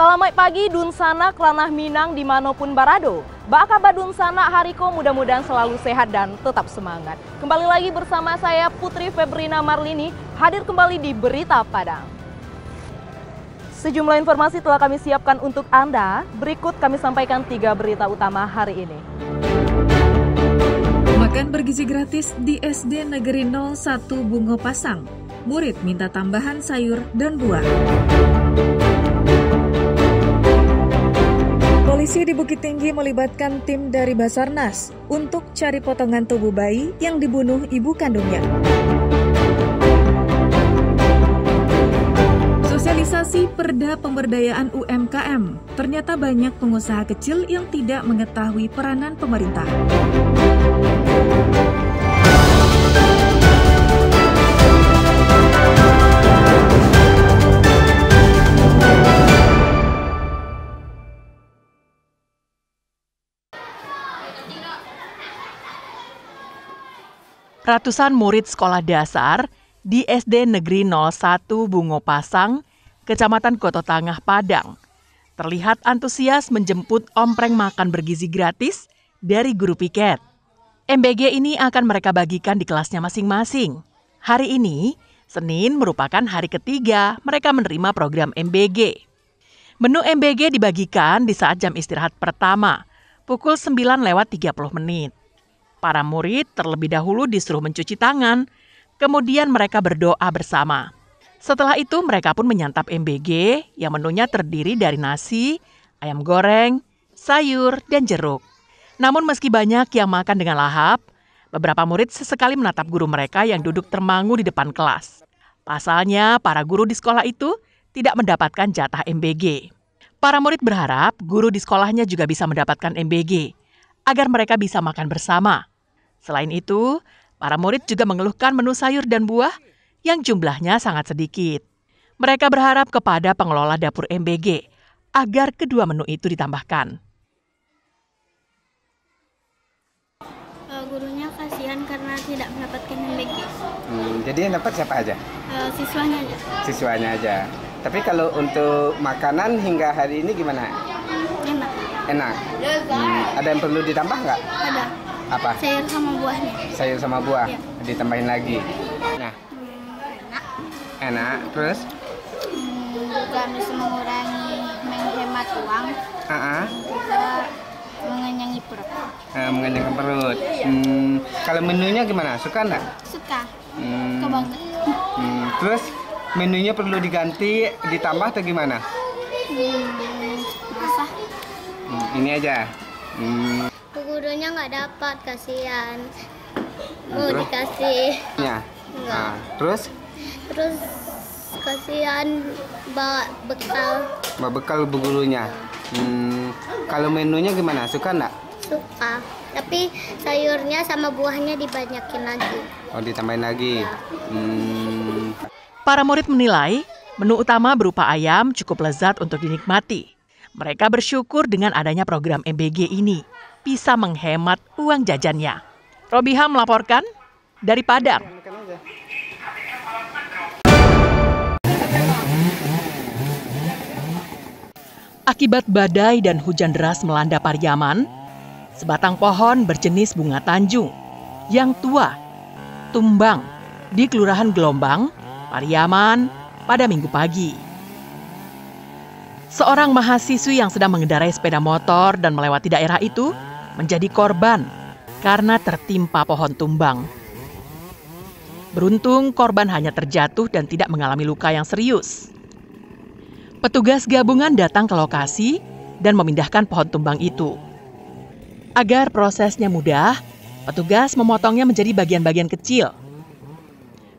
Selamat pagi Dunsana Klanah Minang dimanapun barado. Baka Badunsana Hariko mudah-mudahan selalu sehat dan tetap semangat. Kembali lagi bersama saya Putri Febrina Marlini, hadir kembali di Berita Padang. Sejumlah informasi telah kami siapkan untuk Anda. Berikut kami sampaikan 3 berita utama hari ini. Makan bergizi gratis di SD Negeri 01 Bungo Pasang. Murid minta tambahan sayur dan buah. Polisi di Bukit Tinggi melibatkan tim dari Basarnas untuk cari potongan tubuh bayi yang dibunuh ibu kandungnya. Sosialisasi Perda Pemberdayaan UMKM. Ternyata banyak pengusaha kecil yang tidak mengetahui peranan pemerintah. Ratusan murid sekolah dasar di SD Negeri 01 Bungo Pasang, Kecamatan Koto Tangah, Padang, terlihat antusias menjemput ompreng makan bergizi gratis dari guru piket. MBG ini akan mereka bagikan di kelasnya masing-masing. Hari ini, Senin, merupakan hari ketiga mereka menerima program MBG. Menu MBG dibagikan di saat jam istirahat pertama, pukul 9:30. Para murid terlebih dahulu disuruh mencuci tangan, kemudian mereka berdoa bersama. Setelah itu mereka pun menyantap MBG yang menunya terdiri dari nasi, ayam goreng, sayur, dan jeruk. Namun meski banyak yang makan dengan lahap, beberapa murid sesekali menatap guru mereka yang duduk termangu di depan kelas. Pasalnya, para guru di sekolah itu tidak mendapatkan jatah MBG. Para murid berharap guru di sekolahnya juga bisa mendapatkan MBG, agar mereka bisa makan bersama. Selain itu, para murid juga mengeluhkan menu sayur dan buah yang jumlahnya sangat sedikit. Mereka berharap kepada pengelola dapur MBG agar kedua menu itu ditambahkan. Gurunya kasihan karena tidak mendapatkan MBG. Jadi yang dapat siapa aja? Siswanya aja. Siswanya aja. Tapi kalau untuk makanan hingga hari ini gimana? Enak. Enak. Ada yang perlu ditambah nggak? Ada. Apa? Sayur sama buahnya. Sayur sama buah. Ya. Ditambahin lagi. Nah. Enak. Enak. Terus? Juga bisa mengurangi menghemat uang. Juga mengenyangi perut. Mengenyangkan perut. Kalau menunya gimana? Suka nggak? Suka. Suka banget. Terus menunya perlu diganti, ditambah atau gimana? Masa? Ini aja. Gurunya nggak dapat, kasihan. Mau Terus? dikasih. Ya. Enggak. Terus? Terus kasihan bawa bekal. Bawa bekal bu gurunya. Kalau menunya gimana? Suka nggak? Suka. Tapi sayurnya sama buahnya dibanyakin lagi. Oh, ditambahin lagi. Para murid menilai menu utama berupa ayam cukup lezat untuk dinikmati. Mereka bersyukur dengan adanya program MBG ini bisa menghemat uang jajannya. Robiha melaporkan dari Padang. Akibat badai dan hujan deras melanda Pariaman, sebatang pohon berjenis bunga tanjung yang tua tumbang di Kelurahan Gelombang, Pariaman pada Minggu pagi. Seorang mahasiswi yang sedang mengendarai sepeda motor dan melewati daerah itu menjadi korban karena tertimpa pohon tumbang. Beruntung korban hanya terjatuh dan tidak mengalami luka yang serius. Petugas gabungan datang ke lokasi dan memindahkan pohon tumbang itu. Agar prosesnya mudah, petugas memotongnya menjadi bagian-bagian kecil.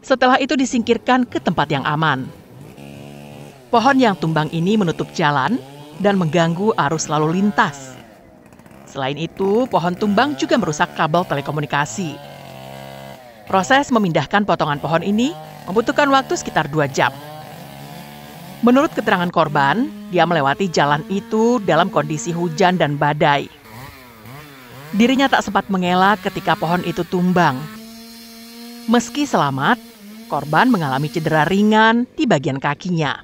Setelah itu disingkirkan ke tempat yang aman. Pohon yang tumbang ini menutup jalan dan mengganggu arus lalu lintas. Selain itu, pohon tumbang juga merusak kabel telekomunikasi. Proses memindahkan potongan pohon ini membutuhkan waktu sekitar 2 jam. Menurut keterangan korban, dia melewati jalan itu dalam kondisi hujan dan badai. Dirinya tak sempat mengelak ketika pohon itu tumbang. Meski selamat, korban mengalami cedera ringan di bagian kakinya.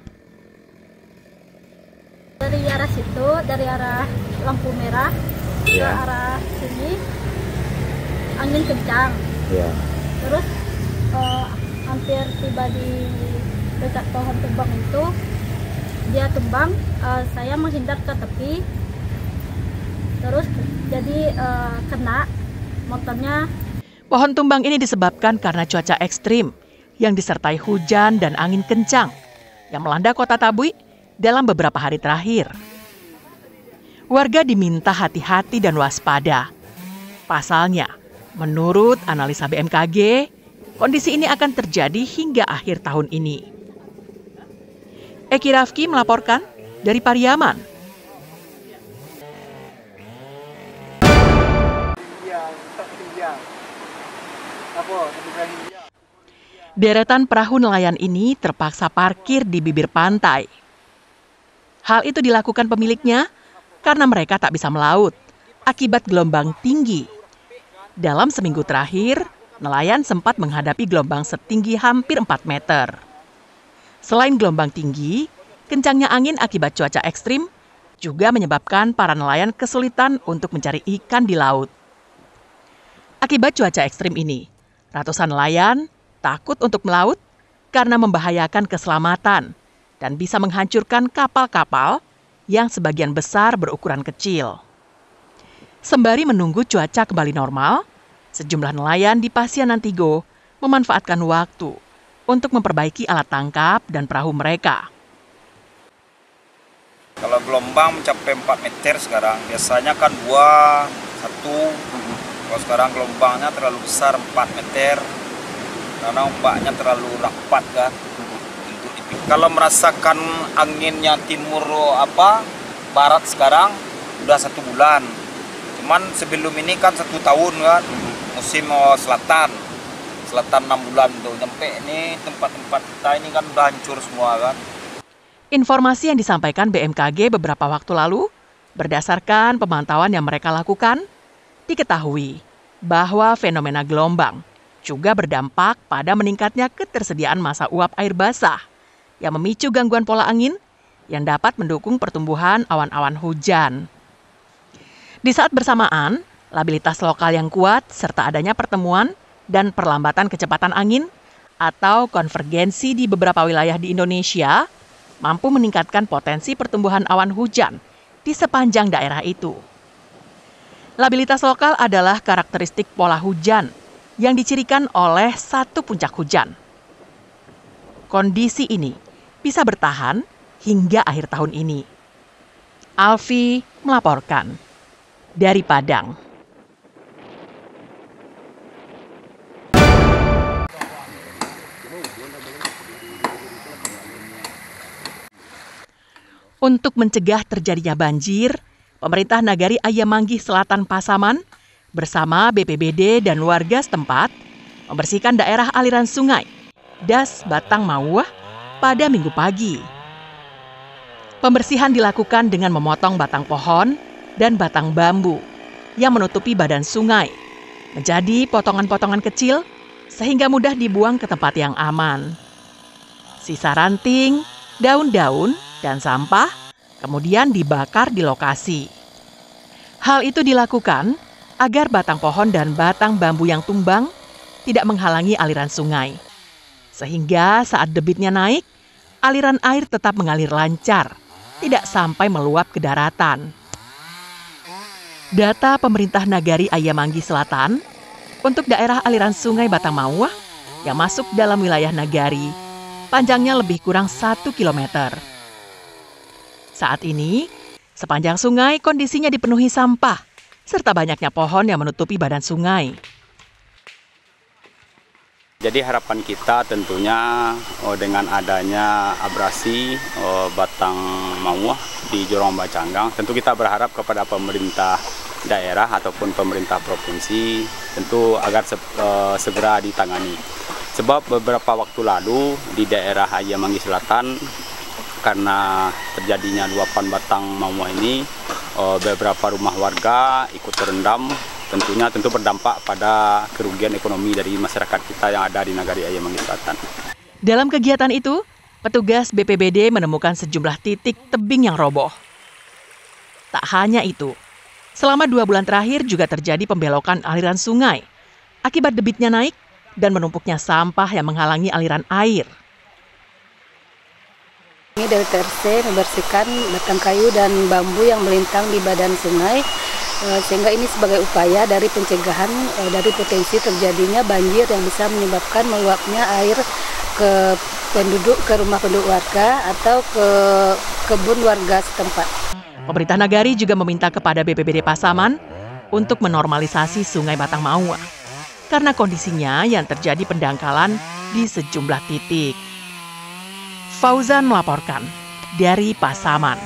Dari situ dari arah lampu merah ke arah sini angin kencang. Terus hampir tiba di dekat pohon tumbang itu, dia tumbang, saya menghindar ke tepi, terus jadi kena motornya. Pohon tumbang ini disebabkan karena cuaca ekstrim yang disertai hujan dan angin kencang yang melanda kota Tabui dalam beberapa hari terakhir. Warga diminta hati-hati dan waspada. Pasalnya, menurut analisa BMKG, kondisi ini akan terjadi hingga akhir tahun ini. Eki Rafki melaporkan dari Pariaman. Deretan perahu nelayan ini terpaksa parkir di bibir pantai. Hal itu dilakukan pemiliknya karena mereka tak bisa melaut akibat gelombang tinggi. Dalam seminggu terakhir, nelayan sempat menghadapi gelombang setinggi hampir 4 meter. Selain gelombang tinggi, kencangnya angin akibat cuaca ekstrim juga menyebabkan para nelayan kesulitan untuk mencari ikan di laut. Akibat cuaca ekstrim ini, ratusan nelayan takut untuk melaut karena membahayakan keselamatan dan bisa menghancurkan kapal-kapal yang sebagian besar berukuran kecil. Sembari menunggu cuaca kembali normal, sejumlah nelayan di Pasian Antigo memanfaatkan waktu untuk memperbaiki alat tangkap dan perahu mereka. Kalau gelombang mencapai 4 meter sekarang, biasanya kan 2, 1. Kalau sekarang gelombangnya terlalu besar, 4 meter. Karena ombaknya terlalu rapat kan. Kalau merasakan anginnya timur barat sekarang udah 1 bulan. Cuman sebelum ini kan 1 tahun kan, musim selatan 6 bulan tuh. Nyampe ini tempat-tempat kita ini kan udah hancur semua kan. Informasi yang disampaikan BMKG beberapa waktu lalu, berdasarkan pemantauan yang mereka lakukan, diketahui bahwa fenomena gelombang juga berdampak pada meningkatnya ketersediaan massa uap air basah yang memicu gangguan pola angin yang dapat mendukung pertumbuhan awan-awan hujan. Di saat bersamaan, labilitas lokal yang kuat serta adanya pertemuan dan perlambatan kecepatan angin atau konvergensi di beberapa wilayah di Indonesia mampu meningkatkan potensi pertumbuhan awan hujan di sepanjang daerah itu. Labilitas lokal adalah karakteristik pola hujan yang dicirikan oleh satu puncak hujan. Kondisi ini bisa bertahan hingga akhir tahun ini. Alfi melaporkan dari Padang. Untuk mencegah terjadinya banjir, pemerintah Nagari Ayamanggi Selatan Pasaman bersama BPBD dan warga setempat membersihkan daerah aliran sungai Das Batang Mawuah pada Minggu pagi. Pembersihan dilakukan dengan memotong batang pohon dan batang bambu yang menutupi badan sungai menjadi potongan-potongan kecil sehingga mudah dibuang ke tempat yang aman. Sisa ranting, daun-daun, dan sampah kemudian dibakar di lokasi. Hal itu dilakukan agar batang pohon dan batang bambu yang tumbang tidak menghalangi aliran sungai. Sehingga saat debitnya naik, aliran air tetap mengalir lancar, tidak sampai meluap ke daratan. Data pemerintah Nagari Ayamanggi Selatan, untuk daerah aliran sungai Batang Mawuah yang masuk dalam wilayah Nagari, panjangnya lebih kurang 1 kilometer. Saat ini, sepanjang sungai kondisinya dipenuhi sampah, serta banyaknya pohon yang menutupi badan sungai. Jadi harapan kita tentunya dengan adanya abrasi Batang Mawuah di Jorong Bacanggang, tentu kita berharap kepada pemerintah daerah ataupun pemerintah provinsi tentu agar segera ditangani. Sebab beberapa waktu lalu di daerah Ayamanggi Selatan, karena terjadinya luapan Batang Mawuah ini, beberapa rumah warga ikut terendam, tentu berdampak pada kerugian ekonomi dari masyarakat kita yang ada di Nagari Ayamanggi Selatan. Dalam kegiatan itu, petugas BPBD menemukan sejumlah titik tebing yang roboh. Tak hanya itu, selama 2 bulan terakhir juga terjadi pembelokan aliran sungai akibat debitnya naik dan menumpuknya sampah yang menghalangi aliran air. Ini dari TRC membersihkan batang kayu dan bambu yang melintang di badan sungai, sehingga ini sebagai upaya dari pencegahan dari potensi terjadinya banjir yang bisa menyebabkan meluapnya air ke rumah penduduk warga atau ke kebun warga setempat. Pemerintah Nagari juga meminta kepada BPBD Pasaman untuk menormalisasi Sungai Batang Mawuah karena kondisinya yang terjadi pendangkalan di sejumlah titik. Fauzan melaporkan dari Pasaman.